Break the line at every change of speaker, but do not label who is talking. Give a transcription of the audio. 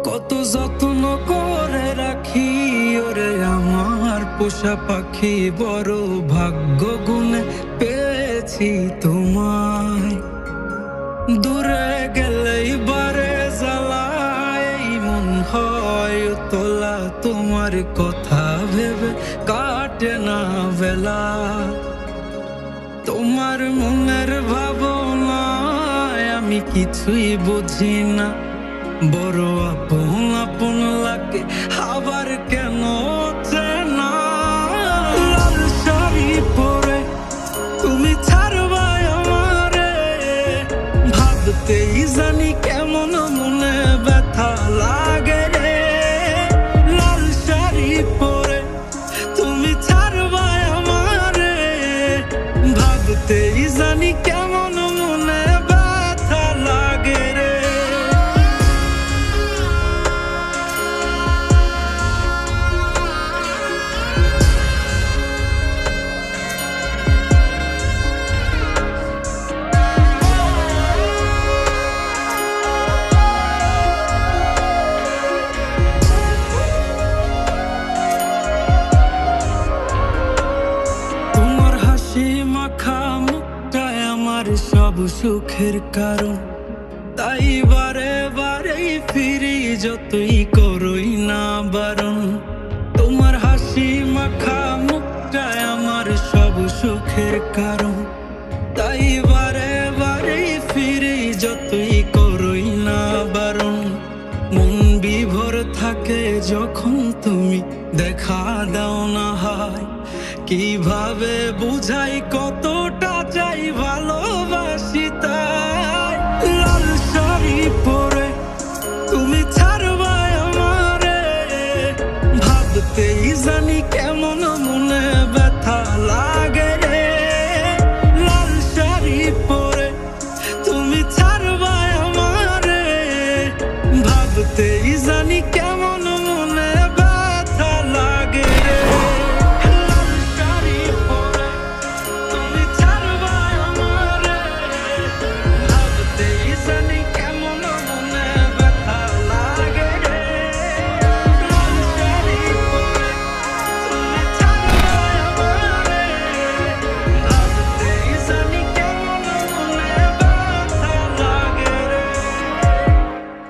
কত যত্ন করে রাখি ওরে আমার পোষা পাখি, বড় ভাগ্য গুণে পেয়েছি তোমায়। দূরে গেলেই বারে জ্বালায় মন হয় তোলা, তোমার কথা ভেবে কাটে না বেলা। তোমার মনের ভাবনায় আমি কিছুই বুঝি না, বড় আপন আপন লাগে আবার কেন চেনা। লাল শাড়ি পরে তুমি ছাড়বাই আমারে, ভাবতেই জানি কেমন মনে ব্যথা লাগে রে। লাল শাড়ি পরে তুমি ছাড়বাই আমারে, ভাবতেই জানি কেমন মনে ব্যথা লাগে রে। মাখা মুখটাই আমার সব সুখের কারণ, তাই বারে বারেই ফিরি যতই করই না বারণ। তোমার হাসি মাখা মুখটাই আমার সব সুখের কারণ, তাই বারে বারেই ফিরি যতই করই না বারণ। মন বিভোর থাকে যখন তুমি দেখা দাও না হয়, কিভাবে বুঝাই কতটা চাই ভালোবাসি তাই। লাল শাড়ি পরে তুমি ছাড়বাই আমারে, ভাবতেই জানি কেমন মন